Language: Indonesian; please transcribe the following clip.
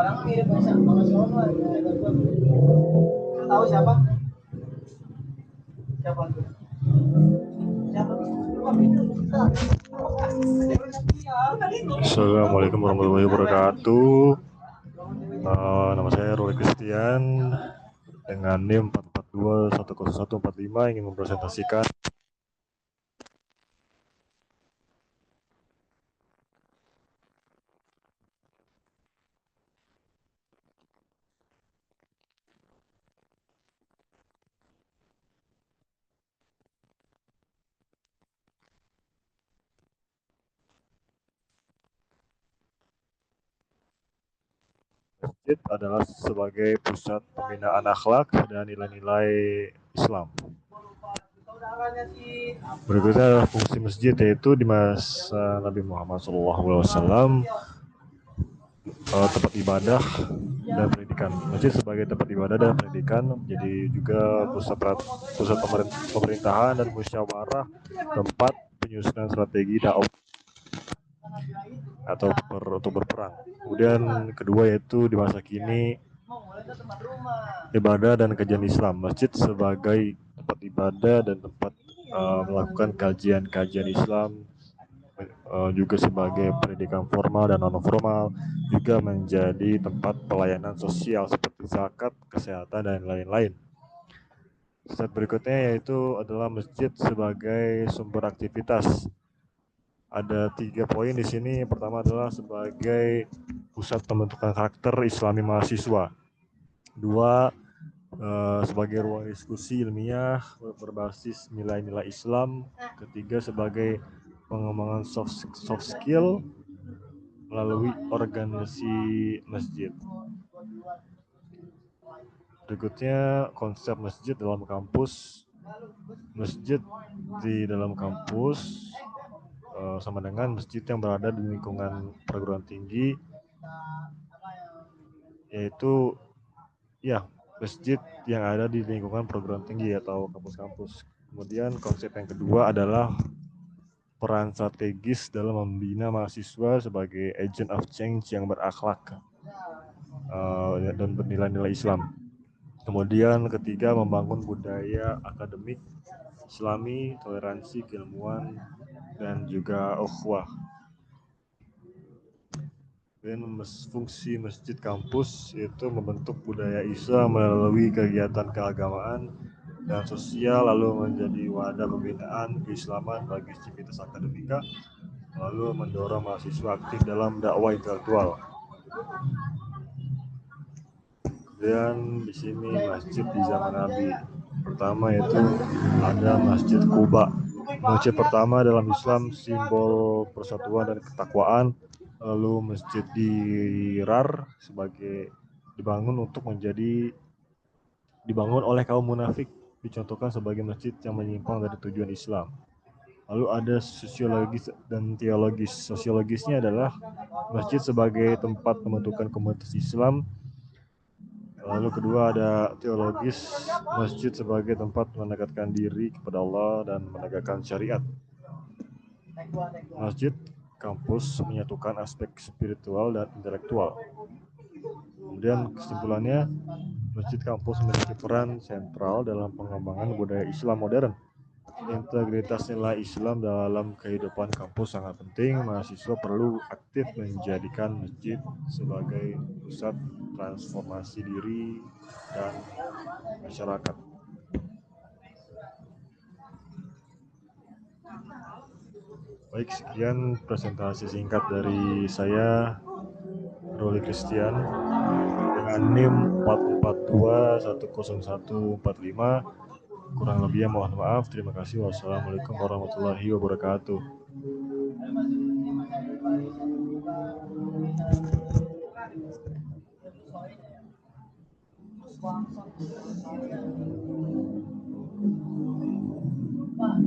orang mirip sama si Onwan. Tahu siapa? Siapa tuh? Assalamualaikum warahmatullahi wabarakatuh. Nama saya Roy Christian dengan NIM 442100145 ingin mempresentasikan masjid adalah sebagai pusat pembinaan akhlak dan nilai-nilai Islam. Berikutnya adalah fungsi masjid, yaitu di masa Nabi Muhammad SAW tempat ibadah dan pendidikan. Masjid sebagai tempat ibadah dan pendidikan menjadi juga pusat pemerintahan dan musyawarah, tempat penyusunan strategi dakwah atau untuk berperang. Kemudian kedua yaitu di masa kini ibadah dan kajian Islam. Masjid sebagai tempat ibadah dan tempat melakukan kajian Islam, juga sebagai pendidikan formal dan non formal, juga menjadi tempat pelayanan sosial seperti zakat, kesehatan dan lain-lain. Step berikutnya yaitu adalah masjid sebagai sumber aktivitas. Ada 3 poin di sini. Yang pertama adalah sebagai pusat pembentukan karakter Islami mahasiswa. 2, sebagai ruang diskusi ilmiah berbasis nilai-nilai Islam. Ketiga, sebagai pengembangan soft skill melalui organisasi masjid. Berikutnya konsep masjid dalam kampus. Masjid di dalam kampus sama dengan masjid yang berada di lingkungan perguruan tinggi, yaitu masjid yang ada di lingkungan perguruan tinggi atau kampus-kampus. Kemudian konsep yang kedua adalah peran strategis dalam membina mahasiswa sebagai agent of change yang berakhlak dan bernilai-nilai Islam. Kemudian ketiga, membangun budaya akademik Islami, toleransi, keilmuan, dan juga ukhuwah. Dan fungsi masjid kampus yaitu membentuk budaya Islam melalui kegiatan keagamaan dan sosial, lalu menjadi wadah pembinaan keislaman bagi civitas akademika, lalu mendorong mahasiswa aktif dalam dakwah intelektual. Dan di sini masjid di zaman Nabi. Pertama yaitu ada Masjid Quba. Masjid pertama dalam Islam, simbol persatuan dan ketakwaan. Lalu masjid di Rar dibangun oleh kaum munafik, dicontohkan sebagai masjid yang menyimpang dari tujuan Islam. Lalu ada sosiologis dan teologis. Sosiologisnya adalah masjid sebagai tempat pembentukan komunitas Islam. Lalu kedua ada teologis, masjid sebagai tempat mendekatkan diri kepada Allah dan menegakkan syariat. Masjid kampus menyatukan aspek spiritual dan intelektual. Kemudian kesimpulannya, masjid kampus memiliki peran sentral dalam pengembangan budaya Islam modern. Integritas nilai Islam dalam kehidupan kampus sangat penting. Mahasiswa perlu aktif menjadikan masjid sebagai pusat transformasi diri dan masyarakat. Baik, sekian presentasi singkat dari saya, Roy Christian, dengan NIM 442100145. Kurang lebihnya mohon maaf. Terima kasih. Wassalamualaikum warahmatullahi wabarakatuh.